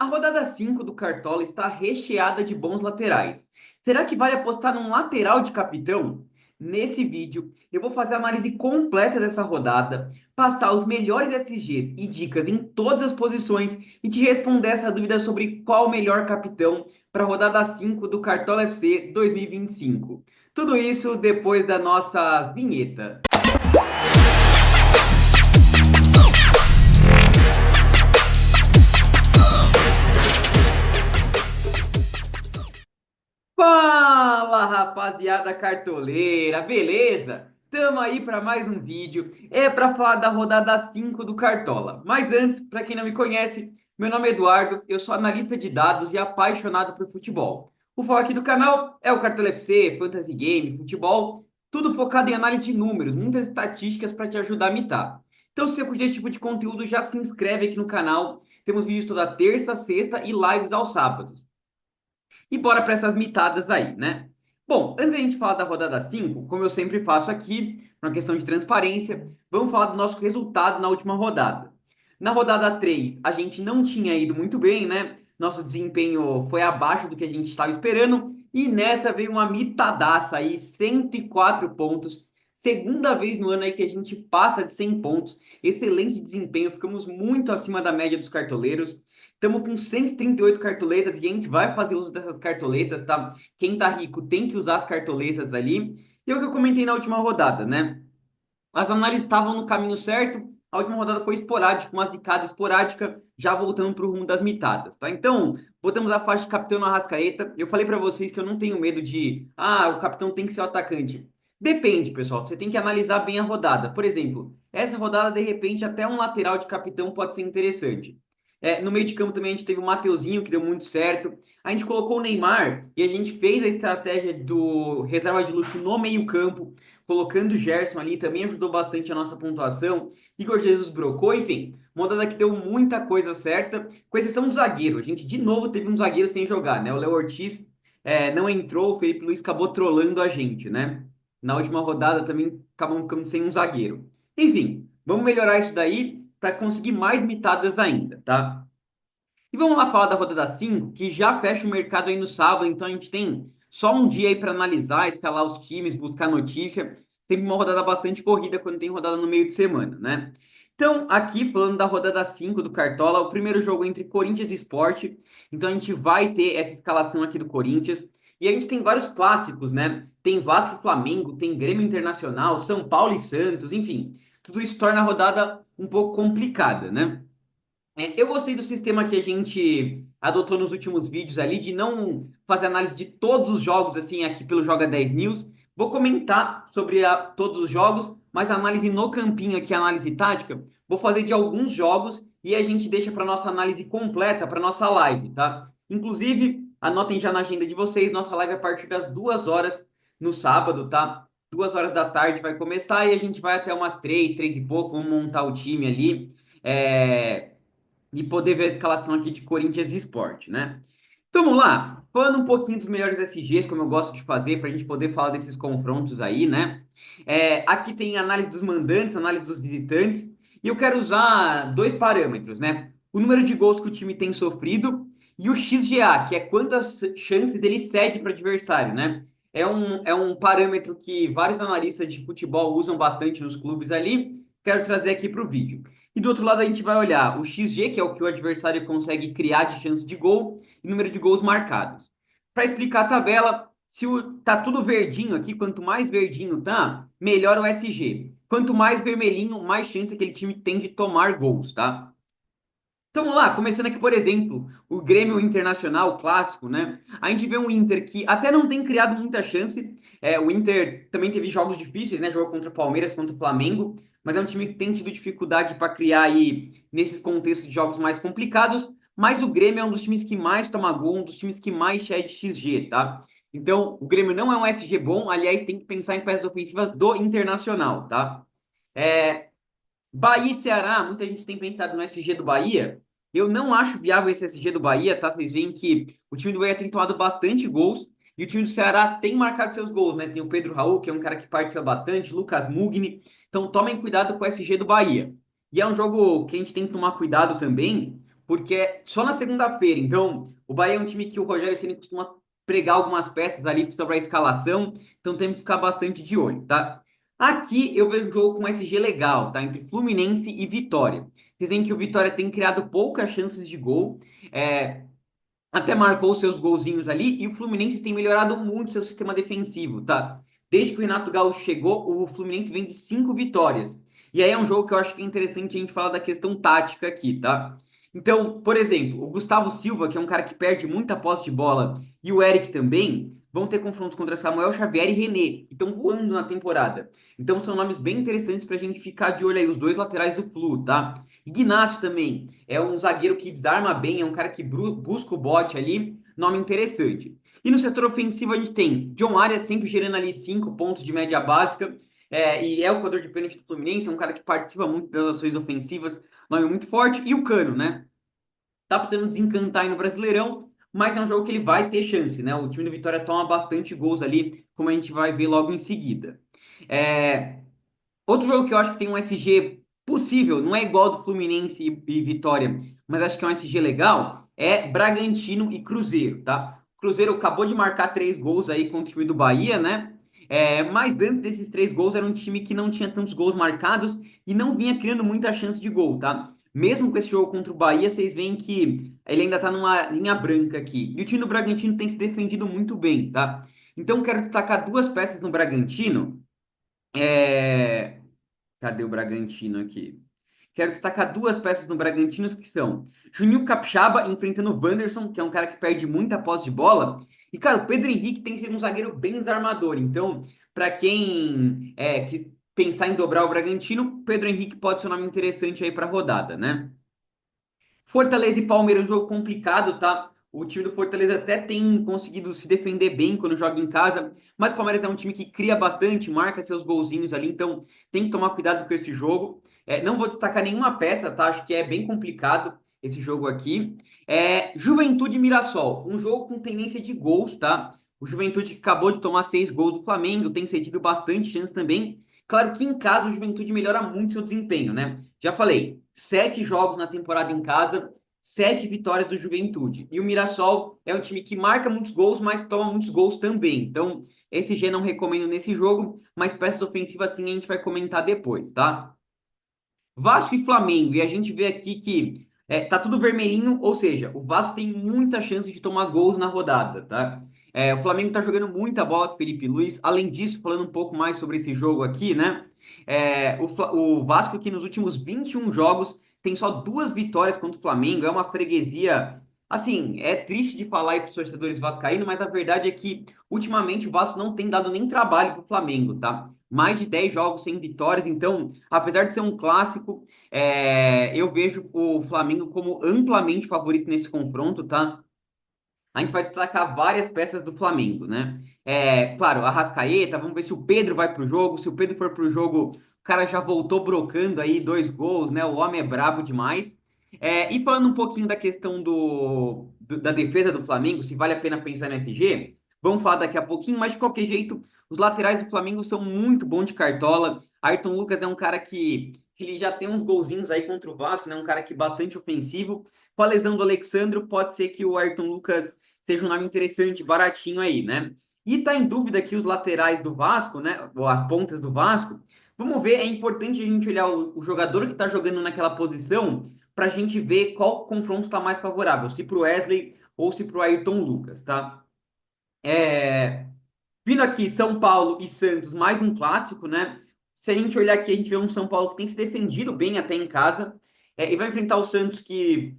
A rodada 5 do Cartola está recheada de bons laterais. Será que vale apostar num lateral de capitão? Nesse vídeo, eu vou fazer a análise completa dessa rodada, passar os melhores SGs e dicas em todas as posições e te responder essa dúvida sobre qual o melhor capitão para a rodada 5 do Cartola FC 2025. Tudo isso depois da nossa vinheta. Fala, rapaziada cartoleira, beleza? Tamo aí para mais um vídeo. É para falar da rodada 5 do Cartola. Mas antes, para quem não me conhece, meu nome é Eduardo, eu sou analista de dados e apaixonado por futebol. O foco aqui do canal é o Cartola FC, Fantasy Game, futebol, tudo focado em análise de números, muitas estatísticas para te ajudar a mitar. Então, se você curte esse tipo de conteúdo, já se inscreve aqui no canal. Temos vídeos toda terça, sexta e lives aos sábados. E bora para essas mitadas aí, né? Bom, antes da gente falar da rodada 5, como eu sempre faço aqui, uma questão de transparência, vamos falar do nosso resultado na última rodada. Na rodada 3, a gente não tinha ido muito bem, né? Nosso desempenho foi abaixo do que a gente estava esperando. E nessa veio uma mitadaça aí, 104 pontos. Segunda vez no ano aí que a gente passa de 100 pontos. Excelente desempenho, ficamos muito acima da média dos cartoleiros. Estamos com 138 cartoletas e a gente vai fazer uso dessas cartoletas, tá? Quem tá rico tem que usar as cartoletas ali. E é o que eu comentei na última rodada, né? As análises estavam no caminho certo, a última rodada foi esporádica, uma zicada esporádica, já voltando para o rumo das mitadas, tá? Então, botamos a faixa de capitão no Arrascaeta. Eu falei para vocês que eu não tenho medo de, o capitão tem que ser o atacante. Depende, pessoal, você tem que analisar bem a rodada. Por exemplo, essa rodada, de repente, até um lateral de capitão pode ser interessante. No meio de campo também a gente teve o Mateuzinho, que deu muito certo. A gente colocou o Neymar e a gente fez a estratégia do reserva de luxo no meio campo, colocando o Gerson ali, também ajudou bastante a nossa pontuação. Igor Jesus brocou, enfim, uma rodada que deu muita coisa certa, com exceção do zagueiro. A gente de novo teve um zagueiro sem jogar, né? O Léo Ortiz não entrou, o Felipe Luiz acabou trolando a gente, né? Na última rodada também acabamos ficando sem um zagueiro. Enfim, vamos melhorar isso daí para conseguir mais mitadas ainda, tá? E vamos lá falar da rodada 5, que já fecha o mercado aí no sábado, então a gente tem só um dia aí para analisar, escalar os times, buscar notícia. Sempre uma rodada bastante corrida quando tem rodada no meio de semana, né? Então, aqui falando da rodada 5 do Cartola, o primeiro jogo entre Corinthians e Sport. Então a gente vai ter essa escalação aqui do Corinthians. E a gente tem vários clássicos, né? Tem Vasco e Flamengo, tem Grêmio Internacional, São Paulo e Santos, enfim. Tudo isso torna a rodada um pouco complicada, né? Eu gostei do sistema que a gente adotou nos últimos vídeos ali, de não fazer análise de todos os jogos, assim, aqui pelo Joga 10 News. Vou comentar sobre todos os jogos, mas a análise no campinho aqui, a análise tática, vou fazer de alguns jogos e a gente deixa para nossa análise completa, para nossa live, tá? Inclusive, anotem já na agenda de vocês, nossa live é a partir das 2 horas no sábado, tá? 2 horas da tarde vai começar e a gente vai até umas 3 e pouco, vamos montar o time ali. E poder ver a escalação aqui de Corinthians e Sport, né? Então vamos lá, falando um pouquinho dos melhores SGs, como eu gosto de fazer, para a gente poder falar desses confrontos aí, né? Aqui tem análise dos mandantes, análise dos visitantes, e eu quero usar dois parâmetros, né? O número de gols que o time tem sofrido e o XGA, que é quantas chances ele cede para o adversário, né? É um parâmetro que vários analistas de futebol usam bastante nos clubes ali. Quero trazer aqui para o vídeo. E do outro lado a gente vai olhar o XG, que é o que o adversário consegue criar de chance de gol, e número de gols marcados. Para explicar a tabela, se tá tudo verdinho aqui, quanto mais verdinho tá, melhor o SG. Quanto mais vermelhinho, mais chance aquele time tem de tomar gols, tá? Então vamos lá, começando aqui, por exemplo, o Grêmio Internacional clássico, né? A gente vê um Inter que até não tem criado muita chance. O Inter também teve jogos difíceis, né? Jogou contra o Palmeiras, contra o Flamengo, mas é um time que tem tido dificuldade para criar aí nesses contextos de jogos mais complicados. Mas o Grêmio é um dos times que mais toma gol, um dos times que mais cede XG, tá? Então, o Grêmio não é um SG bom, aliás, tem que pensar em peças ofensivas do Internacional, tá? É, Bahia e Ceará, muita gente tem pensado no SG do Bahia. Eu não acho viável esse SG do Bahia, tá? Vocês veem que o time do Bahia tem tomado bastante gols e o time do Ceará tem marcado seus gols, né? Tem o Pedro Raul, que é um cara que participa bastante, Lucas Mugni. Então tomem cuidado com o SG do Bahia. E é um jogo que a gente tem que tomar cuidado também, porque é só na segunda-feira. Então, o Bahia é um time que o Rogério Ceni costuma pregar algumas peças ali sobre a escalação, então temos que ficar bastante de olho, tá? Aqui eu vejo um jogo com SG legal, tá? Entre Fluminense e Vitória. Dizem que o Vitória tem criado poucas chances de gol, até marcou seus golzinhos ali, e o Fluminense tem melhorado muito seu sistema defensivo, tá? Desde que o Renato Gaúcho chegou, o Fluminense vem de 5 vitórias. E aí é um jogo que eu acho que é interessante a gente falar da questão tática aqui, tá? Então, por exemplo, o Gustavo Silva, que é um cara que perde muita posse de bola, e o Eric também, vão ter confrontos contra Samuel Xavier e René, que estão voando na temporada. Então são nomes bem interessantes para a gente ficar de olho aí, os dois laterais do Flu, tá? Ignacio também é um zagueiro que desarma bem, é um cara que busca o bote ali, nome interessante. E no setor ofensivo a gente tem John Arias sempre gerando ali 5 pontos de média básica, e é o jogador de pênalti do Fluminense, é um cara que participa muito das ações ofensivas, nome muito forte. E o Cano, né? Tá precisando desencantar aí no Brasileirão, mas é um jogo que ele vai ter chance, né? O time do Vitória toma bastante gols ali, como a gente vai ver logo em seguida. É, Outro jogo que eu acho que tem um SG possível, não é igual do Fluminense e Vitória, mas acho que é um SG legal, é Bragantino e Cruzeiro, tá? O Cruzeiro acabou de marcar 3 gols aí contra o time do Bahia, né? Mas antes desses 3 gols era um time que não tinha tantos gols marcados e não vinha criando muita chance de gol, tá? Mesmo com esse jogo contra o Bahia, vocês veem que ele ainda tá numa linha branca aqui. E o time do Bragantino tem se defendido muito bem, tá? Então quero destacar duas peças no Bragantino. É... Cadê o Bragantino aqui? Quero destacar duas peças no Bragantino que são Juninho Capixaba enfrentando o Wanderson, que é um cara que perde muita posse de bola. E, cara, o Pedro Henrique tem que ser um zagueiro bem desarmador. Então, para quem que pensar em dobrar o Bragantino, Pedro Henrique pode ser um nome interessante aí para a rodada, né? Fortaleza e Palmeiras, um jogo complicado, tá? O time do Fortaleza até tem conseguido se defender bem quando joga em casa, mas o Palmeiras é um time que cria bastante, marca seus golzinhos ali, então tem que tomar cuidado com esse jogo. Não vou destacar nenhuma peça, tá? Acho que é bem complicado esse jogo aqui. Juventude e Mirassol, um jogo com tendência de gols, tá? O Juventude acabou de tomar 6 gols do Flamengo, tem cedido bastante chance também. Claro que em casa o Juventude melhora muito seu desempenho, né? Já falei, 7 jogos na temporada em casa, 7 vitórias do Juventude. E o Mirassol é um time que marca muitos gols, mas toma muitos gols também. Então, esse G não recomendo nesse jogo, mas peças ofensivas sim a gente vai comentar depois, tá? Vasco e Flamengo, e a gente vê aqui que tá tudo vermelhinho, ou seja, o Vasco tem muita chance de tomar gols na rodada, tá? O Flamengo tá jogando muita bola com o Felipe Luiz. Além disso, falando um pouco mais sobre esse jogo aqui, né? O Vasco que nos últimos 21 jogos tem só 2 vitórias contra o Flamengo, é uma freguesia. Assim, é triste de falar aí para os torcedores vascaínos, mas a verdade é que ultimamente o Vasco não tem dado nem trabalho para o Flamengo, tá? Mais de 10 jogos sem vitórias, então, apesar de ser um clássico, eu vejo o Flamengo como amplamente favorito nesse confronto, tá? A gente vai destacar várias peças do Flamengo, né? Claro, a Arrascaeta, vamos ver se o Pedro vai pro jogo. Se o Pedro for pro jogo, o cara já voltou brocando aí 2 gols, né? O homem é brabo demais. E falando um pouquinho da questão da defesa do Flamengo, se vale a pena pensar no SG, vamos falar daqui a pouquinho, mas de qualquer jeito, os laterais do Flamengo são muito bons de cartola. Ayrton Lucas é um cara que ele já tem uns golzinhos aí contra o Vasco, né? Um cara que é bastante ofensivo. Com a lesão do Alexandro, pode ser que o Ayrton Lucas seja um nome interessante, baratinho aí, né? E tá em dúvida aqui os laterais do Vasco, né? Ou as pontas do Vasco. Vamos ver, é importante a gente olhar o jogador que tá jogando naquela posição para a gente ver qual confronto está mais favorável, se pro Wesley ou se pro Ayrton Lucas, tá? É... Vindo aqui, São Paulo e Santos, mais um clássico, né? Se a gente olhar aqui, a gente vê um São Paulo que tem se defendido bem até em casa, e vai enfrentar o Santos que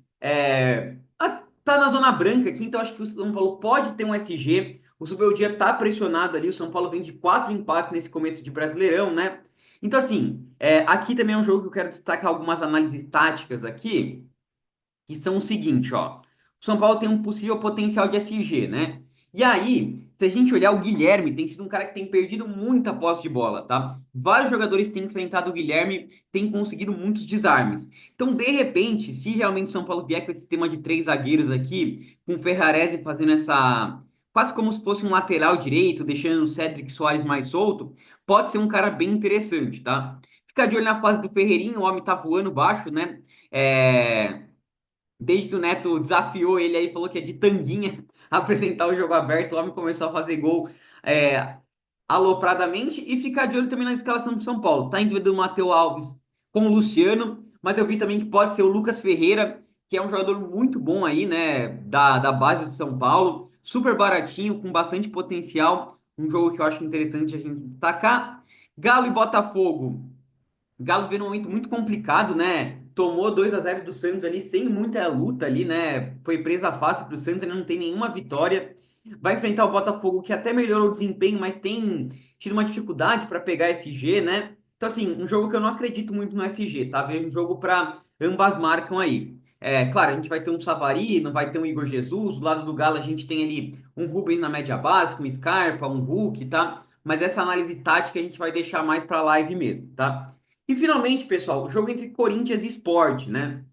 tá na zona branca aqui, então acho que o São Paulo pode ter um SG. O Zubeldia tá pressionado ali, o São Paulo vem de 4 empates nesse começo de Brasileirão, né? Então, assim, aqui também é um jogo que eu quero destacar algumas análises táticas aqui, que são o seguinte, ó. O São Paulo tem um possível potencial de SG, né? E aí, se a gente olhar, o Guilherme tem sido um cara que tem perdido muita posse de bola, tá? Vários jogadores têm enfrentado o Guilherme, têm conseguido muitos desarmes. Então, de repente, se realmente o São Paulo vier com esse sistema de 3 zagueiros aqui, com o Ferrarese fazendo essa. Quase como se fosse um lateral direito, deixando o Cedric Soares mais solto, pode ser um cara bem interessante, tá? Ficar de olho na fase do Ferreirinho, o homem tá voando baixo, né? É Desde que o Neto desafiou ele aí, falou que é de tanguinha apresentar o jogo aberto, o homem começou a fazer gol é, alopradamente e ficar de olho também na escalação do São Paulo. Tá em dúvida do Matheus Alves com o Luciano, mas eu vi também que pode ser o Lucas Ferreira, que é um jogador muito bom aí, né, da base do São Paulo, super baratinho, com bastante potencial, um jogo que eu acho interessante a gente destacar. Galo e Botafogo. Galo vê um momento muito complicado, né? Tomou 2-0 do Santos ali sem muita luta ali, né? Foi presa fácil para o Santos, ele não tem nenhuma vitória. Vai enfrentar o Botafogo, que até melhorou o desempenho, mas tem tido uma dificuldade para pegar SG, né? Então, assim, um jogo que eu não acredito muito no SG, tá? Vejo um jogo para ambas marcam aí. É, claro, a gente vai ter um Savarino, não vai ter um Igor Jesus. Do lado do Galo, a gente tem ali um Rubens na média básica, um Scarpa, um Hulk, tá? Mas essa análise tática a gente vai deixar mais para live mesmo, tá? E finalmente, pessoal, o jogo entre Corinthians e Sport, né?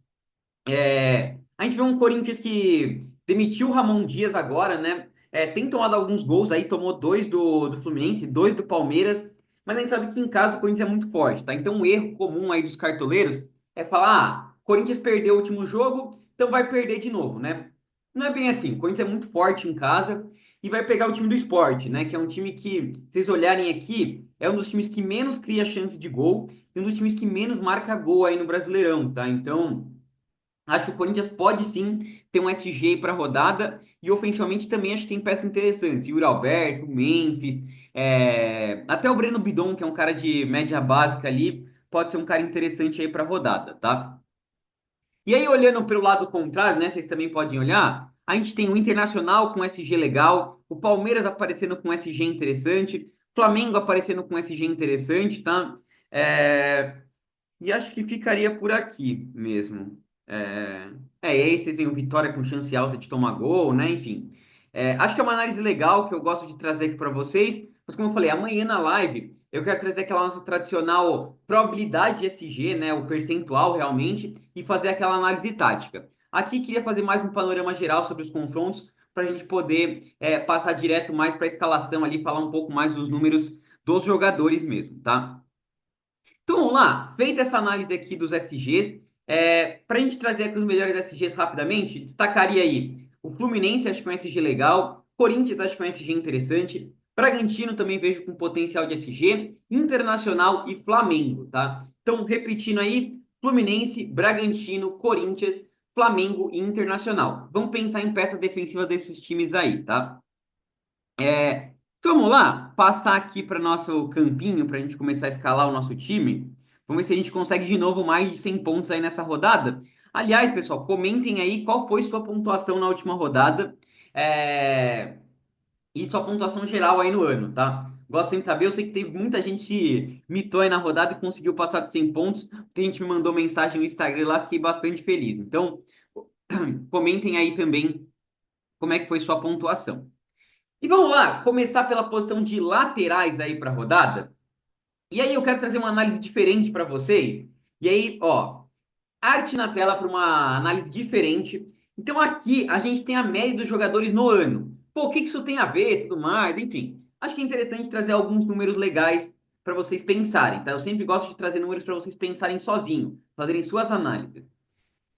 A gente vê um Corinthians que demitiu o Ramon Dias agora, né? Tem tomado alguns gols aí, tomou dois do Fluminense, dois do Palmeiras, mas a gente sabe que em casa o Corinthians é muito forte, tá? Então, um erro comum aí dos cartoleiros é falar: Corinthians perdeu o último jogo, então vai perder de novo, né? Não é bem assim. O Corinthians é muito forte em casa e vai pegar o time do Sport, né? Que é um time que, se vocês olharem aqui, é um dos times que menos cria chance de gol e um dos times que menos marca gol aí no Brasileirão, tá? Então. Acho que o Corinthians pode sim ter um SG para rodada e ofensivamente também acho que tem peças interessantes. Yuri Alberto, Memphis, até o Breno Bidon, que é um cara de média básica ali, pode ser um cara interessante aí para rodada, tá? E aí, olhando pelo lado contrário, né? Vocês também podem olhar. A gente tem o Internacional com SG legal, o Palmeiras aparecendo com SG interessante, Flamengo aparecendo com SG interessante, tá? É, e acho que ficaria por aqui mesmo. E aí vocês têm o Vitória com chance alta de tomar gol, né? Enfim. Acho que é uma análise legal que eu gosto de trazer aqui para vocês. Mas como eu falei, amanhã na live eu quero trazer aquela nossa tradicional probabilidade de SG, né? O percentual realmente, e fazer aquela análise tática. Aqui queria fazer mais um panorama geral sobre os confrontos, para a gente poder passar direto mais para a escalação ali, falar um pouco mais dos números dos jogadores mesmo, tá? Então vamos lá, feita essa análise aqui dos SGs, para a gente trazer aqui os melhores SGs rapidamente, destacaria aí o Fluminense, acho que é um SG legal, Corinthians, acho que é um SG interessante, Bragantino também vejo com potencial de SG, Internacional e Flamengo, tá? Então, repetindo aí, Fluminense, Bragantino, Corinthians, Flamengo e Internacional. Vamos pensar em peça defensiva desses times aí, tá? Então vamos lá, passar aqui para nosso campinho para a gente começar a escalar o nosso time. Vamos ver se a gente consegue de novo mais de 100 pontos aí nessa rodada. Aliás, pessoal, comentem aí qual foi sua pontuação na última rodada é, e sua pontuação geral aí no ano, tá? Gosto sempre de saber, eu sei que teve muita gente que mitou aí na rodada e conseguiu passar de 100 pontos. Tem gente que me mandou mensagem no Instagram lá, fiquei bastante feliz. Então, comentem aí também como é que foi sua pontuação. E vamos lá, começar pela posição de laterais aí para a rodada. E aí eu quero trazer uma análise diferente para vocês. E aí, ó, arte na tela para uma análise diferente. Então aqui a gente tem a média dos jogadores no ano. Pô, o que isso tem a ver, tudo mais, enfim. Acho que é interessante trazer alguns números legais para vocês pensarem, tá? Eu sempre gosto de trazer números para vocês pensarem sozinho, fazerem suas análises.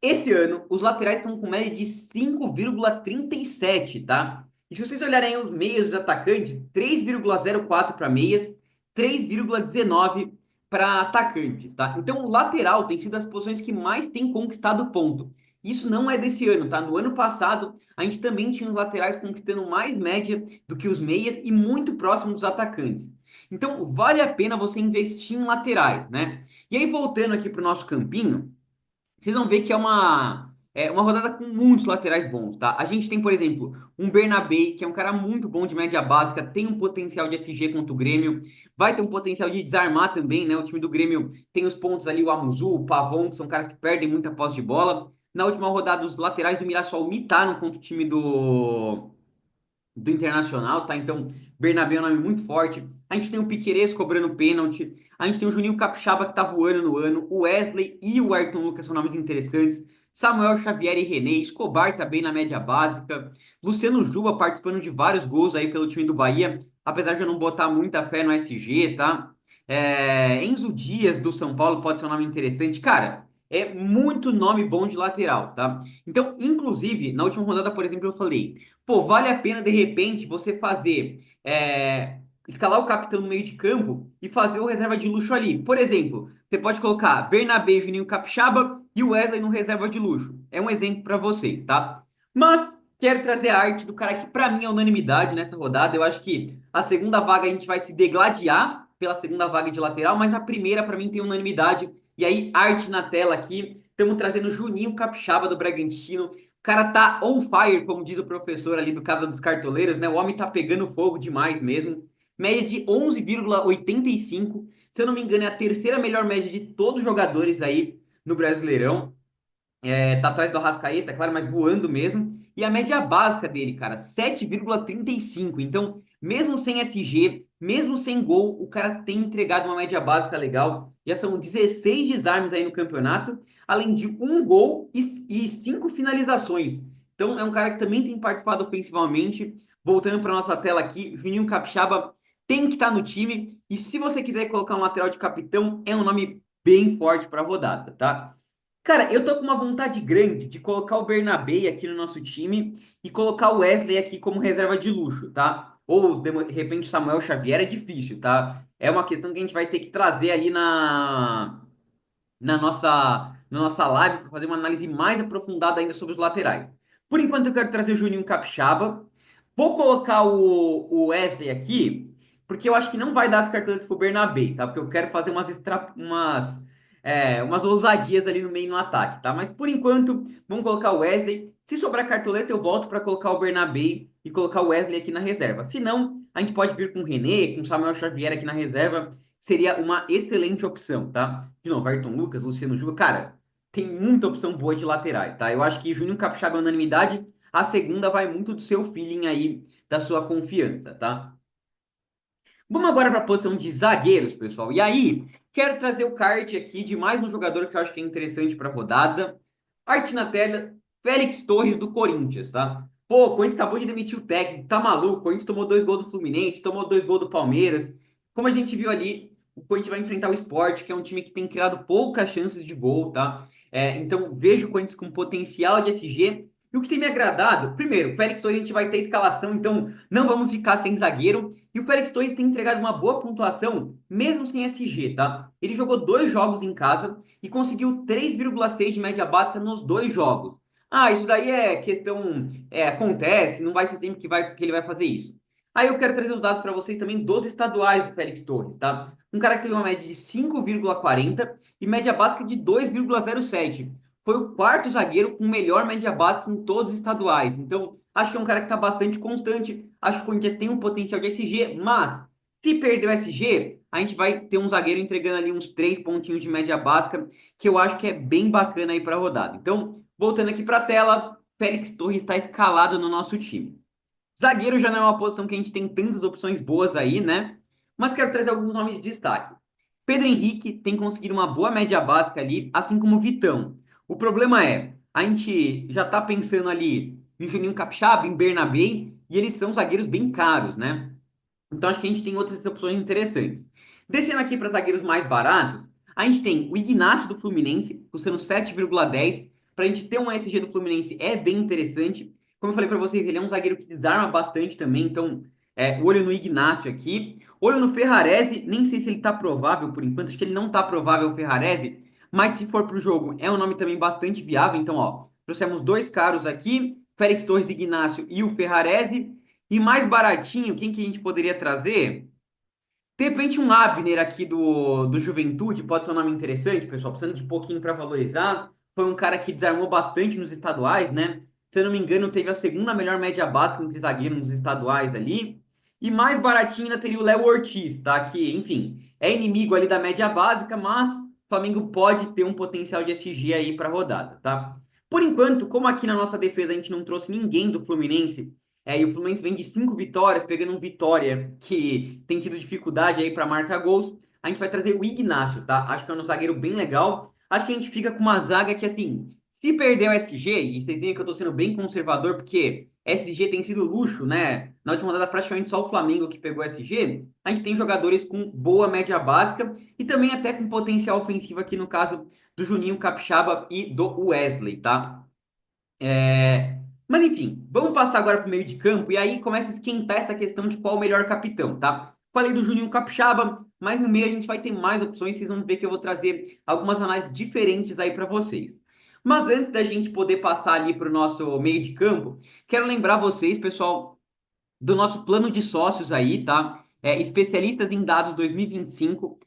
Esse ano, os laterais estão com média de 5,37, tá? E se vocês olharem os meias dos atacantes, 3,04 para meias, 3,19 para atacantes, tá? Então, o lateral tem sido as posições que mais tem conquistado ponto. Isso não é desse ano, tá? No ano passado, a gente também tinha os laterais conquistando mais média do que os meias e muito próximo dos atacantes. Então, vale a pena você investir em laterais, né? E aí, voltando aqui para o nosso campinho, vocês vão ver que é uma rodada com muitos laterais bons, tá? A gente tem, por exemplo, um Bernabé, que é um cara muito bom de média básica, tem um potencial de SG contra o Grêmio, vai ter um potencial de desarmar também, né? O time do Grêmio tem os pontos ali, o Amuzu, o Pavon, que são caras que perdem muita posse de bola. Na última rodada, os laterais do Mirassol mitaram contra o time do Internacional, tá? Então, Bernabé é um nome muito forte. A gente tem o Piquerez cobrando pênalti. A gente tem o Juninho Capixaba que tá voando no ano. O Wesley e o Ayrton Lucas são nomes interessantes. Samuel Xavier e René. Escobar tá bem na média básica. Luciano Juba participando de vários gols aí pelo time do Bahia. Apesar de eu não botar muita fé no SG, tá? Enzo Dias do São Paulo pode ser um nome interessante. Cara, é muito nome bom de lateral, tá? Então, inclusive, na última rodada, por exemplo, eu falei, pô, vale a pena de repente você fazer, escalar o capitão no meio de campo e fazer o reserva de luxo ali. Por exemplo, você pode colocar Bernabé, Juninho Capixaba e o Wesley no reserva de luxo. É um exemplo para vocês, tá? Mas quero trazer a arte do cara que, para mim, é unanimidade nessa rodada. Eu acho que a segunda vaga a gente vai se degladiar pela segunda vaga de lateral, mas a primeira, para mim, tem unanimidade. E aí, arte na tela aqui. Estamos trazendo Juninho Capixaba do Bragantino. O cara tá on fire, como diz o professor ali do Casa dos Cartoleiros, né? O homem tá pegando fogo demais mesmo. Média de 11,85. Se eu não me engano, é a terceira melhor média de todos os jogadores aí no Brasileirão. Tá atrás do Arrascaeta, claro, mas voando mesmo. E a média básica dele, cara, 7,35. Então, mesmo sem SG, mesmo sem gol, o cara tem entregado uma média básica legal. Já são 16 desarmes aí no campeonato, além de um gol e 5 finalizações. Então, é um cara que também tem participado ofensivamente. Voltando para nossa tela aqui, Juninho Capixaba tem que estar no time. E se você quiser colocar um lateral de capitão, é um nome bem forte para a rodada, tá? Cara, eu tô com uma vontade grande de colocar o Bernabé aqui no nosso time e colocar o Wesley aqui como reserva de luxo, tá? Ou de repente Samuel Xavier é difícil, tá? É uma questão que a gente vai ter que trazer ali na nossa live para fazer uma análise mais aprofundada ainda sobre os laterais. Por enquanto eu quero trazer o Juninho Capixaba. Vou colocar o Wesley aqui, porque eu acho que não vai dar as cartoletas pro Bernabé, tá? Porque eu quero fazer umas ousadias ali no meio no ataque, tá? Mas por enquanto, vamos colocar o Wesley. Se sobrar cartoleta, eu volto para colocar o Bernabé e colocar o Wesley aqui na reserva. Se não, a gente pode vir com o René, com o Samuel Xavier aqui na reserva. Seria uma excelente opção, tá? De novo, Ayrton Lucas, Luciano Juba, cara, tem muita opção boa de laterais, tá? Eu acho que Juninho Capixaba é unanimidade. A segunda vai muito do seu feeling aí, da sua confiança, tá? Vamos agora para a posição de zagueiros, pessoal. E aí, quero trazer o card aqui de mais um jogador que eu acho que é interessante para a rodada. Arte na tela, Félix Torres do Corinthians, tá? Pô, o Corinthians acabou de demitir o técnico, tá maluco? O Corinthians tomou 2 gols do Fluminense, tomou 2 gols do Palmeiras. Como a gente viu ali, o Corinthians vai enfrentar o Sport, que é um time que tem criado poucas chances de gol, tá? Então, vejo o Corinthians com potencial de SG. E o que tem me agradado, primeiro, o Félix Torres a gente vai ter escalação, então não vamos ficar sem zagueiro. E o Félix Torres tem entregado uma boa pontuação, mesmo sem SG, tá? Ele jogou 2 jogos em casa e conseguiu 3,6 de média básica nos 2 jogos. Ah, isso daí é questão, acontece, não vai ser sempre que ele vai fazer isso. Aí eu quero trazer os dados para vocês também dos estaduais do Félix Torres, tá? Um cara que teve uma média de 5,40 e média básica de 2,07. Foi o quarto zagueiro com melhor média básica em todos os estaduais. Então, acho que é um cara que está bastante constante. Acho que o Corinthians tem um potencial de SG, mas se perder o SG, a gente vai ter um zagueiro entregando ali uns 3 pontinhos de média básica, que eu acho que é bem bacana aí para a rodada. Então, voltando aqui para a tela, Félix Torres está escalado no nosso time. Zagueiro já não é uma posição que a gente tem tantas opções boas aí, né? Mas quero trazer alguns nomes de destaque. Pedro Henrique tem conseguido uma boa média básica ali, assim como o Vitão. O problema é, a gente já tá pensando ali em Juninho Capixaba, em Bernabé, e eles são zagueiros bem caros, né? Então acho que a gente tem outras opções interessantes. Descendo aqui para zagueiros mais baratos, a gente tem o Ignacio do Fluminense, custando 7,10. Para a gente ter um SG do Fluminense é bem interessante. Como eu falei para vocês, ele é um zagueiro que desarma bastante também, então olho no Ignacio aqui. Olho no Ferrarese, nem sei se ele está provável por enquanto, acho que ele não está provável o Ferrarese, mas se for para o jogo, é um nome também bastante viável. Então, ó, trouxemos 2 caros aqui, Félix Torres Ignacio e o Ferrarese. E mais baratinho, quem que a gente poderia trazer? De repente, um Abner aqui do Juventude pode ser um nome interessante, pessoal, precisando de pouquinho para valorizar. Foi um cara que desarmou bastante nos estaduais, né? Se eu não me engano, teve a segunda melhor média básica entre zagueiros nos estaduais ali. E mais baratinho ainda teria o Léo Ortiz, tá? Que, enfim, é inimigo ali da média básica, mas o Flamengo pode ter um potencial de SG aí para rodada, tá? Por enquanto, como aqui na nossa defesa a gente não trouxe ninguém do Fluminense, e o Fluminense vem de 5 vitórias, pegando um Vitória que tem tido dificuldade aí para marcar gols. A gente vai trazer o Ignacio, tá? Acho que é um zagueiro bem legal. Acho que a gente fica com uma zaga que, assim, se perder o SG, e vocês veem que eu tô sendo bem conservador, porque SG tem sido luxo, né? Na última rodada, praticamente só o Flamengo que pegou SG. A gente tem jogadores com boa média básica e também até com potencial ofensivo aqui, no caso do Juninho Capixaba e do Wesley, tá? Mas enfim, vamos passar agora para o meio de campo e aí começa a esquentar essa questão de qual o melhor capitão, tá? Falei do Juninho Capixaba, mas no meio a gente vai ter mais opções, vocês vão ver que eu vou trazer algumas análises diferentes aí para vocês. Mas antes da gente poder passar ali para o nosso meio de campo, quero lembrar vocês, pessoal, do nosso plano de sócios aí, tá? Especialistas em dados 2025.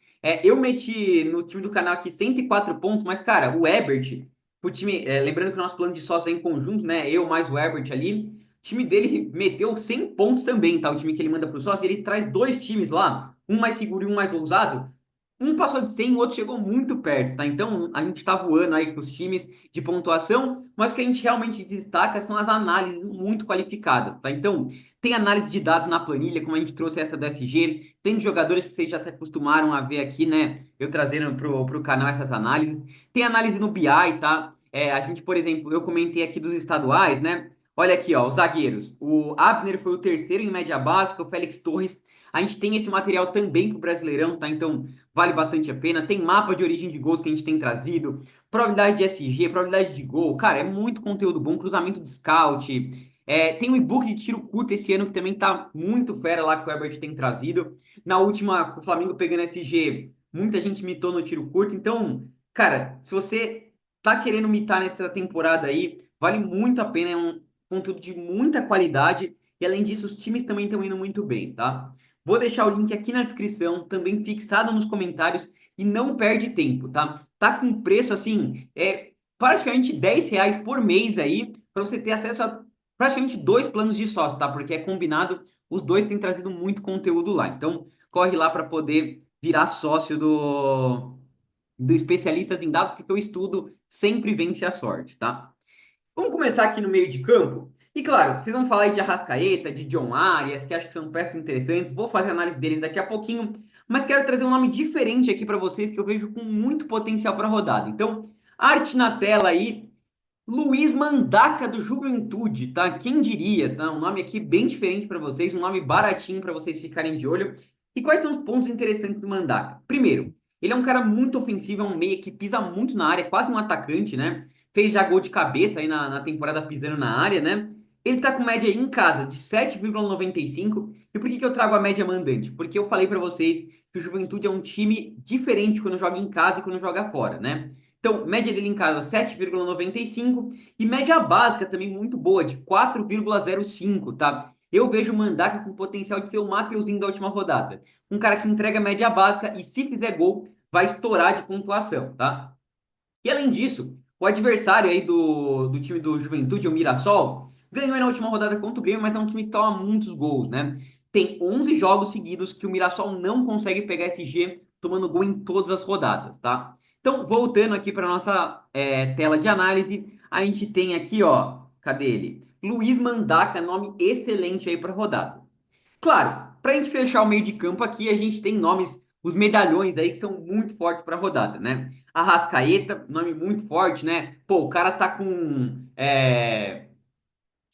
Eu meti no time do canal aqui 104 pontos, mas, cara, o Ebert, o time, lembrando que o nosso plano de sócios é em conjunto, né? Eu mais o Ebert ali, o time dele meteu 100 pontos também, tá? O time que ele manda para o sócio, ele traz dois times lá, um mais seguro e um mais ousado. Um passou de 100, o outro chegou muito perto, tá? Então, a gente tá voando aí com os times de pontuação, mas o que a gente realmente destaca são as análises muito qualificadas, tá? Então, tem análise de dados na planilha, como a gente trouxe essa do SG, tem jogadores que vocês já se acostumaram a ver aqui, né? Eu trazendo pro canal essas análises. Tem análise no BI, tá? A gente, por exemplo, eu comentei aqui dos estaduais, né? Olha aqui, ó, os zagueiros. O Abner foi o terceiro em média básica, o Félix Torres. A gente tem esse material também pro Brasileirão, tá? Então, vale bastante a pena. Tem mapa de origem de gols que a gente tem trazido, probabilidade de SG, probabilidade de gol. Cara, é muito conteúdo bom, cruzamento de scout. Tem um e-book de tiro curto esse ano que também tá muito fera lá que o Herbert tem trazido. Na última, com o Flamengo pegando SG, muita gente mitou no tiro curto. Então, cara, se você tá querendo mitar nessa temporada aí, vale muito a pena. É um conteúdo de muita qualidade. E além disso, os times também estão indo muito bem, tá? Vou deixar o link aqui na descrição, também fixado nos comentários, e não perde tempo, tá? Tá com preço assim, praticamente R$ 10 por mês aí, para você ter acesso a praticamente dois planos de sócio, tá? Porque é combinado, os dois têm trazido muito conteúdo lá. Então, corre lá para poder virar sócio do Especialistas em Dados, porque o estudo sempre vence a sorte, tá? Vamos começar aqui no meio de campo. E claro, vocês vão falar aí de Arrascaeta, de John Arias, que acho que são peças interessantes. Vou fazer análise deles daqui a pouquinho, mas quero trazer um nome diferente aqui para vocês que eu vejo com muito potencial para rodada. Então, arte na tela aí, Luiz Mandaca do Juventude, tá? Quem diria, tá? Um nome aqui bem diferente para vocês, um nome baratinho para vocês ficarem de olho. E quais são os pontos interessantes do Mandaca? Primeiro, ele é um cara muito ofensivo, é um meia que pisa muito na área, quase um atacante, né? Fez já gol de cabeça aí na temporada pisando na área, né? Ele tá com média aí em casa de 7,95. E por que eu trago a média mandante? Porque eu falei para vocês que o Juventude é um time diferente quando joga em casa e quando joga fora, né? Então, média dele em casa 7,95 e média básica também muito boa, de 4,05, tá? Eu vejo o Mandaca com potencial de ser o Mateuzinho da última rodada. Um cara que entrega média básica e se fizer gol, vai estourar de pontuação, tá? E além disso, o adversário aí do time do Juventude, o Mirassol, ganhou na última rodada contra o Grêmio, mas é um time que toma muitos gols, né? Tem 11 jogos seguidos que o Mirassol não consegue pegar SG tomando gol em todas as rodadas, tá? Então, voltando aqui para nossa tela de análise, a gente tem aqui, ó, cadê ele? Luiz Mandaca, nome excelente aí para rodada. Claro, para a gente fechar o meio de campo aqui, a gente tem nomes, os medalhões aí que são muito fortes para a rodada, né? Arrascaeta, nome muito forte, né? Pô, o cara tá com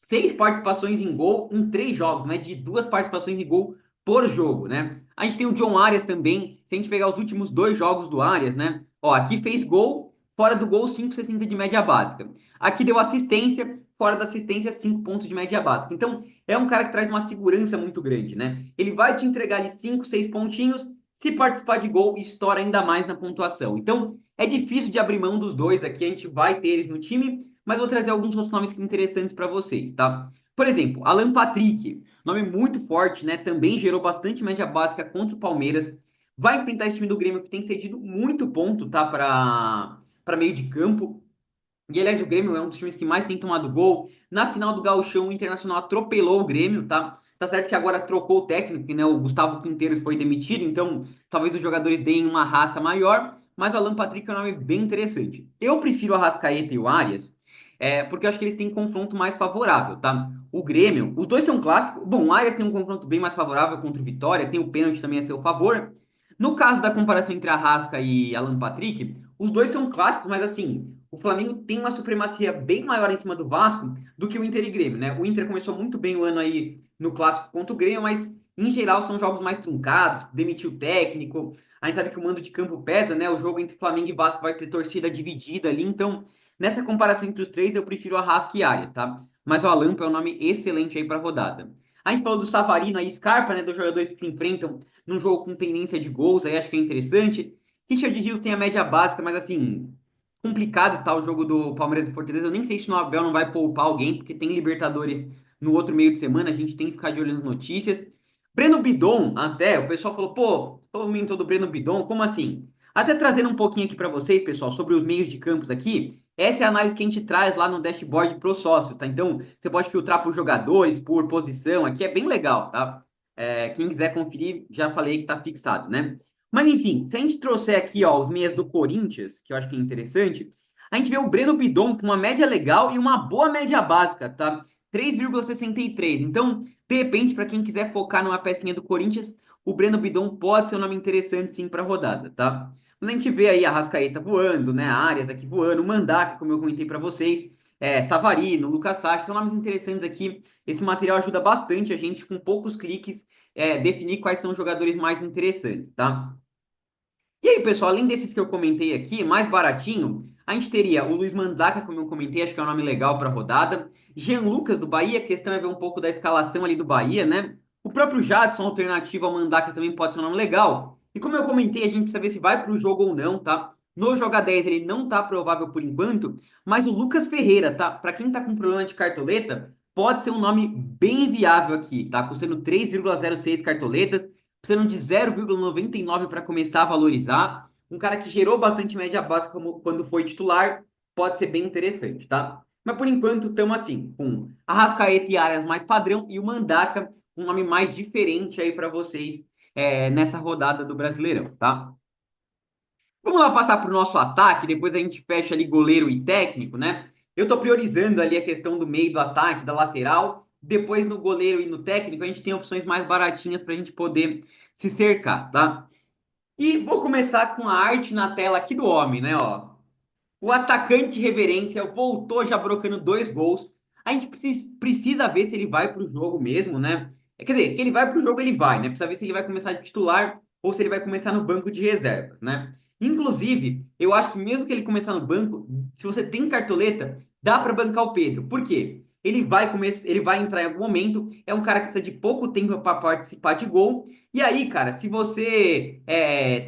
6 participações em gol em 3 jogos, né? De 2 participações em gol por jogo, né? A gente tem o John Arias também. Se a gente pegar os últimos 2 jogos do Arias, né? Ó, aqui fez gol, fora do gol, 5,60 de média básica. Aqui deu assistência, fora da assistência, 5 pontos de média básica. Então, é um cara que traz uma segurança muito grande, né? Ele vai te entregar ali 5, 6 pontinhos. Se participar de gol, estoura ainda mais na pontuação. Então, é difícil de abrir mão dos dois aqui. A gente vai ter eles no time, mas vou trazer alguns outros nomes interessantes para vocês, tá? Por exemplo, Alan Patrick, nome muito forte, né? Também gerou bastante média básica contra o Palmeiras. Vai enfrentar esse time do Grêmio que tem cedido muito ponto, tá? Para meio de campo. E aliás, o Grêmio é um dos times que mais tem tomado gol. Na final do Gauchão, o Internacional atropelou o Grêmio, tá? Tá certo que agora trocou o técnico, né? O Gustavo Quinteiros foi demitido, então talvez os jogadores deem uma raça maior, mas o Alan Patrick é um nome bem interessante. Eu prefiro o Arrascaeta e o Arias, porque eu acho que eles têm confronto mais favorável, tá? O Grêmio, os dois são clássicos. Bom, o Arias tem um confronto bem mais favorável contra o Vitória, tem o pênalti também a seu favor. No caso da comparação entre Arrasca e Alan Patrick, os dois são clássicos, mas assim, o Flamengo tem uma supremacia bem maior em cima do Vasco do que o Inter e Grêmio, né? O Inter começou muito bem o ano aí no clássico contra o Grêmio, mas em geral, são jogos mais truncados, demitiu o técnico, a gente sabe que o mando de campo pesa, né? O jogo entre Flamengo e Vasco vai ter torcida dividida ali, então, nessa comparação entre os três, eu prefiro Arrasca e Arias, tá? Mas o Alampa é um nome excelente aí para rodada. A gente falou do Savarino e Scarpa, né? Dos jogadores que se enfrentam num jogo com tendência de gols, aí acho que é interessante. Richard Rios tem a média básica, mas assim, complicado tá o jogo do Palmeiras e Fortaleza. Eu nem sei se o Abel não vai poupar alguém, porque tem Libertadores no outro meio de semana, a gente tem que ficar de olho nas notícias. Breno Bidon, até, o pessoal falou, pô, comentou do Breno Bidon, como assim? Até trazendo um pouquinho aqui para vocês, pessoal, sobre os meios de campos aqui, essa é a análise que a gente traz lá no dashboard pro sócio, tá? Então, você pode filtrar por jogadores, por posição, aqui é bem legal, tá? Quem quiser conferir, já falei que tá fixado, né? Mas enfim, se a gente trouxer aqui, ó, os meias do Corinthians, que eu acho que é interessante, a gente vê o Breno Bidon com uma média legal e uma boa média básica, tá? 3,63. Então, de repente, para quem quiser focar numa pecinha do Corinthians, o Breno Bidon pode ser um nome interessante sim para rodada, tá? Quando a gente vê aí a Rascaeta voando, né? A Arias aqui voando, o Mandaca, como eu comentei para vocês, Savarino, Lucas Sacha, são nomes interessantes aqui. Esse material ajuda bastante a gente, com poucos cliques, definir quais são os jogadores mais interessantes, tá? E aí, pessoal, além desses que eu comentei aqui, mais baratinho, a gente teria o Luiz Mandaca, como eu comentei, acho que é um nome legal para rodada. Jean Lucas, do Bahia, a questão é ver um pouco da escalação ali do Bahia, né? O próprio Jadson, alternativo ao Mandaca, também pode ser um nome legal. E como eu comentei, a gente precisa ver se vai para o jogo ou não, tá? No Joga 10 ele não tá provável por enquanto, mas o Lucas Ferreira, tá? Para quem tá com problema de cartoleta, pode ser um nome bem viável aqui, tá? Custando 3,06 cartoletas, precisando de 0,99 para começar a valorizar. Um cara que gerou bastante média básica quando foi titular, pode ser bem interessante, tá? Mas por enquanto estamos assim, com Arrascaeta e Arias mais padrão e o Mandaca, um nome mais diferente aí para vocês nessa rodada do Brasileirão, tá? Vamos lá passar para o nosso ataque, depois a gente fecha ali goleiro e técnico, né? Eu estou priorizando ali a questão do meio do ataque, da lateral. Depois no goleiro e no técnico, a gente tem opções mais baratinhas para a gente poder se cercar, tá? E vou começar com a arte na tela aqui do homem, né? Ó. O atacante reverência voltou já brocando 2 gols. A gente precisa ver se ele vai para o jogo mesmo, né? Quer dizer, que ele vai para o jogo, ele vai, né? Precisa ver se ele vai começar de titular ou se ele vai começar no banco de reservas, né? Inclusive, eu acho que mesmo que ele começar no banco, se você tem cartoleta, dá para bancar o Pedro. Por quê? Ele vai entrar em algum momento, é um cara que precisa de pouco tempo para participar de gol. E aí, cara, se você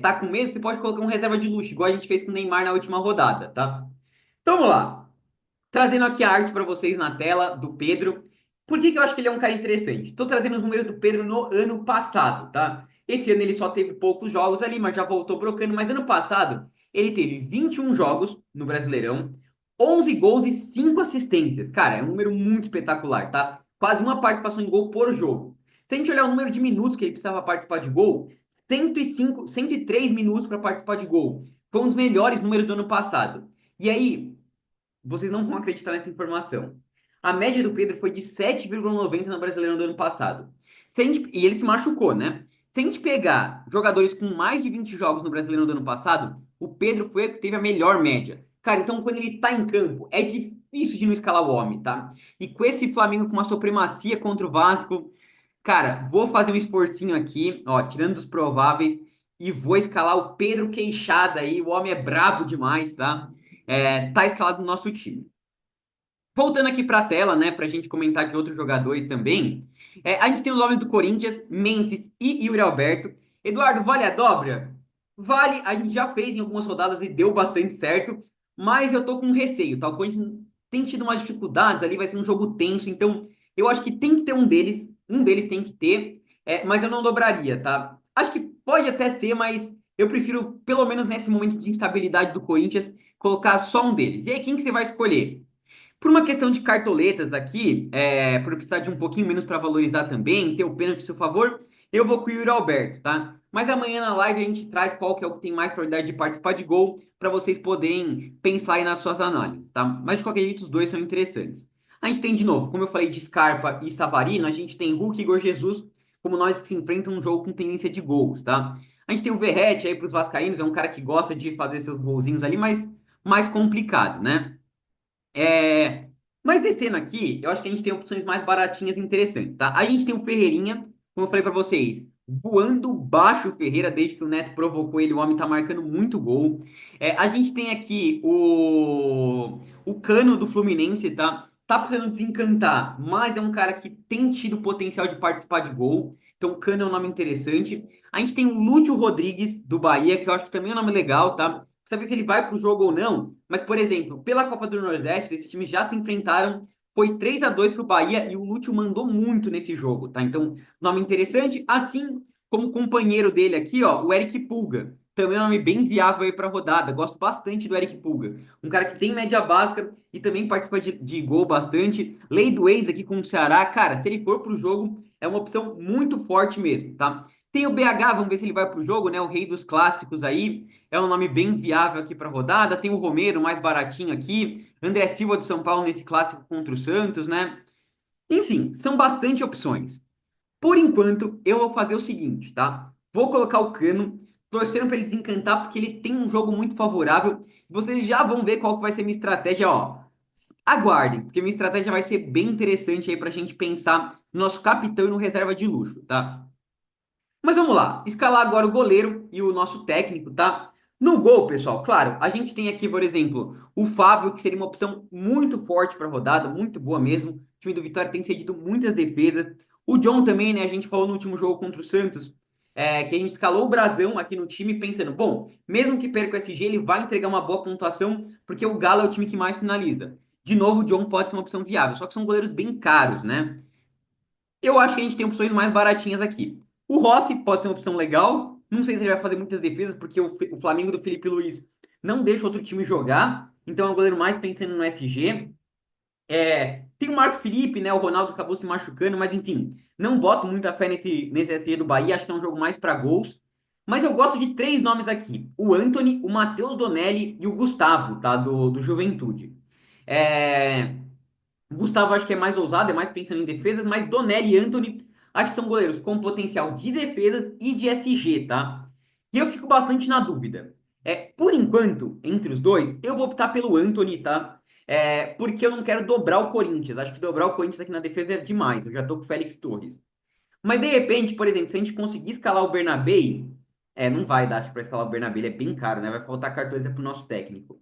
tá com medo, você pode colocar um reserva de luxo, igual a gente fez com o Neymar na última rodada, tá? Então vamos lá. Trazendo aqui a arte para vocês na tela do Pedro. Por que que eu acho que ele é um cara interessante? Estou trazendo os números do Pedro no ano passado, tá? Esse ano ele só teve poucos jogos ali, mas já voltou brocando. Mas ano passado ele teve 21 jogos no Brasileirão, 11 gols e 5 assistências. Cara, é um número muito espetacular, tá? Quase uma participação em gol por jogo. Se a gente olhar o número de minutos que ele precisava participar de gol, 105, 103 minutos para participar de gol. Foi um dos melhores números do ano passado. E aí, vocês não vão acreditar nessa informação. A média do Pedro foi de 7,90 no Brasileirão do ano passado. E ele se machucou, né? Se a gente pegar jogadores com mais de 20 jogos no Brasileirão do ano passado, o Pedro foi o que teve a melhor média. Cara, então quando ele tá em campo, é difícil de não escalar o homem, tá? E com esse Flamengo com uma supremacia contra o Vasco, cara, vou fazer um esforcinho aqui, ó, tirando dos prováveis, e vou escalar o Pedro Queixada aí. O homem é brabo demais, tá? Tá escalado no nosso time. Voltando aqui para a tela, né, para a gente comentar de outros jogadores também, a gente tem os nomes do Corinthians, Memphis e Yuri Alberto. Eduardo, vale a dobra? Vale, a gente já fez em algumas rodadas e deu bastante certo, mas eu tô com receio, tá? O Corinthians tem tido umas dificuldades ali, vai ser um jogo tenso, então eu acho que tem que ter um deles tem que ter, mas eu não dobraria, tá? Acho que pode até ser, mas eu prefiro, pelo menos nesse momento de instabilidade do Corinthians, colocar só um deles. E aí, quem que você vai escolher? Por uma questão de cartoletas aqui, por precisar de um pouquinho menos para valorizar também, ter o pênalti a seu favor, eu vou com o Yuri Alberto, tá? Mas amanhã na live a gente traz qual que é o que tem mais probabilidade de participar de gol, para vocês poderem pensar aí nas suas análises, tá? Mas de qualquer jeito, os dois são interessantes. A gente tem, de novo, como eu falei de Scarpa e Savarino, a gente tem Hulk e Igor Jesus como nós que se enfrentam um jogo com tendência de gols, tá? A gente tem o Verratti aí para os vascaínos, é um cara que gosta de fazer seus golzinhos ali, mas mais complicado, né? É, Mas descendo aqui, eu acho que a gente tem opções mais baratinhas e interessantes, tá? A gente tem o Ferreirinha, como eu falei para vocês, voando baixo o Ferreira, desde que o Neto provocou ele, o homem tá marcando muito gol. A gente tem aqui o Cano do Fluminense, tá? Tá precisando desencantar, mas é um cara que tem tido potencial de participar de gol. Então, o Cano é um nome interessante. A gente tem o Lúcio Rodrigues, do Bahia, que eu acho que também é um nome legal, tá? Precisa ver se ele vai pro jogo ou não. Mas, por exemplo, pela Copa do Nordeste, esses times já se enfrentaram. Foi 3-2 pro Bahia e o Lúcio mandou muito nesse jogo, tá? Então, nome interessante, assim como o companheiro dele aqui, ó, o Eric Pulga. Também é um nome bem viável aí para rodada. Gosto bastante do Eric Pulga. Um cara que tem média básica e também participa de gol bastante. Lei do ex aqui com o Ceará. Cara, se ele for para o jogo, é uma opção muito forte mesmo, tá? Tem o BH, vamos ver se ele vai para o jogo, né? O rei dos clássicos aí. É um nome bem viável aqui para rodada. Tem o Romero, mais baratinho aqui. André Silva do São Paulo nesse clássico contra o Santos, né? Enfim, são bastante opções. Por enquanto, eu vou fazer o seguinte, tá? Vou colocar o Cano, torcendo para ele desencantar, porque ele tem um jogo muito favorável. Vocês já vão ver qual que vai ser minha estratégia, ó. Aguardem, porque minha estratégia vai ser bem interessante aí para a gente pensar no nosso capitão e no reserva de luxo, tá? Mas vamos lá, escalar agora o goleiro e o nosso técnico, tá? No gol, pessoal, claro, a gente tem aqui, por exemplo, o Fábio, que seria uma opção muito forte para a rodada, muito boa mesmo. O time do Vitória tem cedido muitas defesas. O John também, né? A gente falou no último jogo contra o Santos, que a gente escalou o Brasão aqui no time, pensando, bom, mesmo que perca o SG, ele vai entregar uma boa pontuação, porque o Galo é o time que mais finaliza. De novo, o John pode ser uma opção viável, só que são goleiros bem caros, né? Eu acho que a gente tem opções mais baratinhas aqui. O Rossi pode ser uma opção legal. Não sei se ele vai fazer muitas defesas, porque o Flamengo do Felipe Luiz não deixa outro time jogar. Então é um goleiro mais pensando no SG. Tem o Marcos Felipe, né? O Ronaldo acabou se machucando, mas enfim, não boto muita fé nesse SG do Bahia. Acho que é um jogo mais para gols. Mas eu gosto de três nomes aqui: o Anthony, o Matheus Donelli e o Gustavo, tá? Do Juventude. É, o Gustavo acho que é mais ousado, é mais pensando em defesas, mas Donelli e Anthony acho que são goleiros com potencial de defesas e de SG, tá? E eu fico bastante na dúvida. Por enquanto, entre os dois, eu vou optar pelo Anthony, tá? Porque eu não quero dobrar o Corinthians. Acho que dobrar o Corinthians aqui na defesa é demais. Eu já tô com o Félix Torres. Mas de repente, por exemplo, se a gente conseguir escalar o Bernabé, não vai dar, acho que para escalar o Bernabé, ele é bem caro, né? Vai faltar cartoleta pro nosso técnico.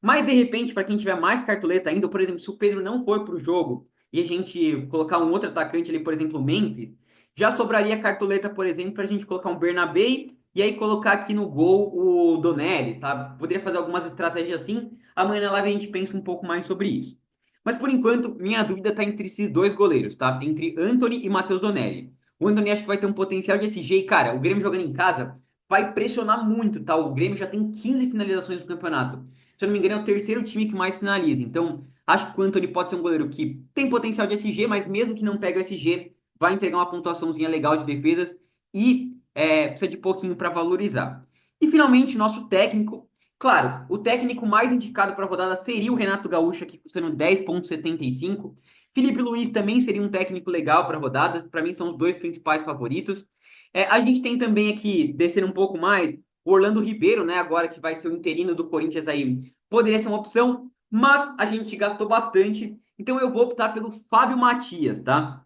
Mas, de repente, para quem tiver mais cartoleta ainda, por exemplo, se o Pedro não for para o jogo e a gente colocar um outro atacante ali, por exemplo, o Memphis, já sobraria cartoleta, por exemplo, para a gente colocar um Bernabé e aí colocar aqui no gol o Donelli, tá? Poderia fazer algumas estratégias assim. Amanhã na live a gente pensa um pouco mais sobre isso. Mas, por enquanto, minha dúvida está entre esses dois goleiros, tá? Entre Anthony e Matheus Donelli. O Anthony acho que vai ter um potencial de SG e, cara, o Grêmio jogando em casa vai pressionar muito, tá? O Grêmio já tem 15 finalizações no campeonato. Se eu não me engano, é o terceiro time que mais finaliza. Então, acho que o Anthony pode ser um goleiro que tem potencial de SG, mas mesmo que não pegue o SG, vai entregar uma pontuaçãozinha legal de defesas e precisa de pouquinho para valorizar. E finalmente, nosso técnico. Claro, o técnico mais indicado para a rodada seria o Renato Gaúcho, aqui custando 10,75. Felipe Luiz também seria um técnico legal para a rodada. Para mim, são os dois principais favoritos. A gente tem também aqui, descendo um pouco mais, o Orlando Ribeiro, né? Agora que vai ser o interino do Corinthians aí, poderia ser uma opção, mas a gente gastou bastante. Então eu vou optar pelo Fábio Matias, tá?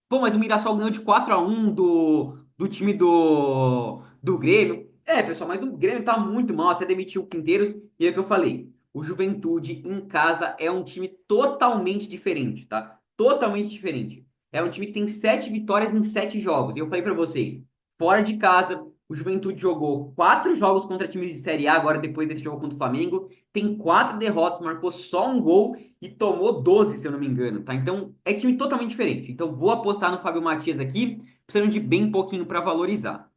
Pô, mas o Mirassol ganhou de 4-1 do time do Grêmio. Pessoal, mas o Grêmio tá muito mal, até demitiu o Quinteiros. E é o que eu falei: o Juventude em casa é um time totalmente diferente, tá? Totalmente diferente. É um time que tem 7 vitórias em 7 jogos. E eu falei para vocês: fora de casa, o Juventude jogou 4 jogos contra times de Série A, agora depois desse jogo contra o Flamengo. Tem 4 derrotas, marcou só um gol e tomou 12, se eu não me engano, tá? Então é time totalmente diferente. Então vou apostar no Fábio Matias aqui, precisando de bem pouquinho para valorizar.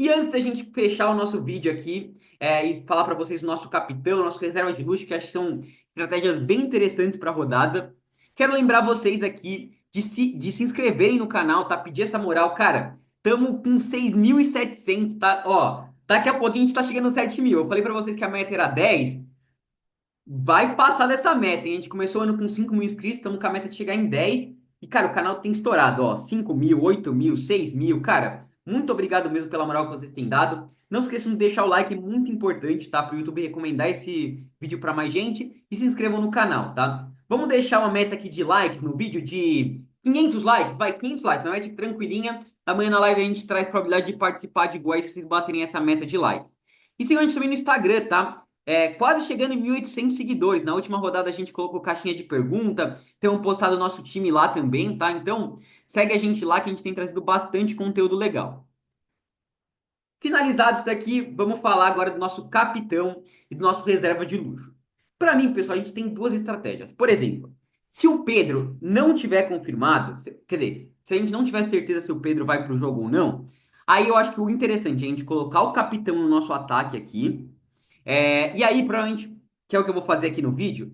E antes da gente fechar o nosso vídeo aqui e falar para vocês o nosso capitão, nosso reserva de luxo, que acho que são estratégias bem interessantes para a rodada, quero lembrar vocês aqui de se inscreverem no canal, tá? Pedir essa moral, cara. Tamo com 6.700, tá? Ó, daqui a pouquinho a gente tá chegando no 7.000. Eu falei para vocês que a meta era 10, vai passar dessa meta, hein? A gente começou o ano com 5 mil inscritos, estamos com a meta de chegar em 10. E, cara, o canal tem estourado, ó. 5 mil, 8 mil, 6 mil. Cara, muito obrigado mesmo pela moral que vocês têm dado. Não se esqueçam de deixar o like, é muito importante, tá? Para o YouTube recomendar esse vídeo para mais gente. E se inscrevam no canal, tá? Vamos deixar uma meta aqui de likes no vídeo de 500 likes. Vai, 500 likes, uma meta tranquilinha. Amanhã na live a gente traz probabilidade de participar de iguais se vocês baterem essa meta de likes. E sigam a gente também no Instagram, tá? Quase chegando em 1.800 seguidores. Na última rodada a gente colocou caixinha de pergunta, temos postado o nosso time lá também, tá? Então, segue a gente lá que a gente tem trazido bastante conteúdo legal. Finalizado isso daqui, vamos falar agora do nosso capitão e do nosso reserva de luxo. Para mim, pessoal, a gente tem duas estratégias. Por exemplo, se o Pedro não tiver confirmado, quer dizer, se a gente não tiver certeza se o Pedro vai para o jogo ou não, aí eu acho que o interessante é a gente colocar o capitão no nosso ataque aqui. E aí, provavelmente, que é o que eu vou fazer aqui no vídeo,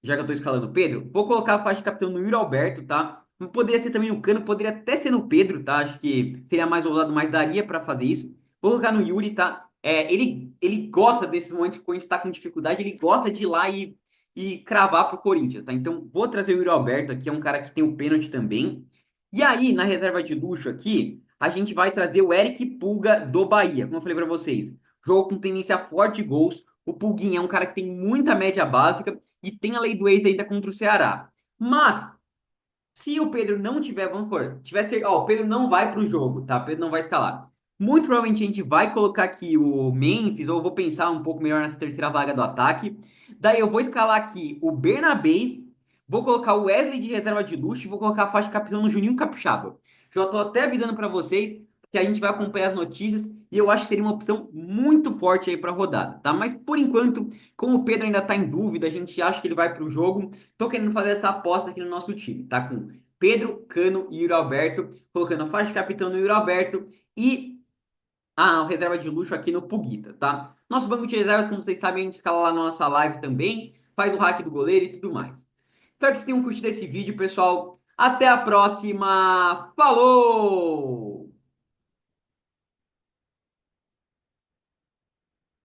já que eu estou escalando o Pedro, vou colocar a faixa de capitão no Yuri Alberto, tá? Poderia ser também no Cano, poderia até ser no Pedro, tá? Acho que seria mais ousado, mas daria para fazer isso. Vou colocar no Yuri, tá? Ele gosta desses momentos que o Corinthians está com dificuldade, ele gosta de ir lá e cravar pro Corinthians, tá? Então, vou trazer o Yuri Alberto aqui, é um cara que tem o pênalti também. E aí, na reserva de luxo aqui, a gente vai trazer o Eric Pulga do Bahia, como eu falei para vocês. Jogo com tendência a forte gols. O Pulguinha é um cara que tem muita média básica e tem a lei do ex ainda contra o Ceará. Mas, se o Pedro não tiver, vamos supor, o Pedro não vai para o jogo, tá? O Pedro não vai escalar. Muito provavelmente a gente vai colocar aqui o Memphis, ou eu vou pensar um pouco melhor nessa terceira vaga do ataque. Daí eu vou escalar aqui o Bernabé, vou colocar o Wesley de reserva de luxo e vou colocar a faixa de capitão no Juninho Capixaba. Já estou até avisando para vocês que a gente vai acompanhar as notícias e eu acho que seria uma opção muito forte aí para a rodada, tá? Mas por enquanto, como o Pedro ainda está em dúvida, a gente acha que ele vai para o jogo. Tô querendo fazer essa aposta aqui no nosso time, tá? Com Pedro, Cano e Yuri Alberto, colocando a faixa de capitão no Yuri Alberto e a reserva de luxo aqui no Puguita, tá? Nosso banco de reservas, como vocês sabem, a gente escala lá na nossa live também, faz o hack do goleiro e tudo mais. Espero que vocês tenham curtido esse vídeo, pessoal. Até a próxima. Falou!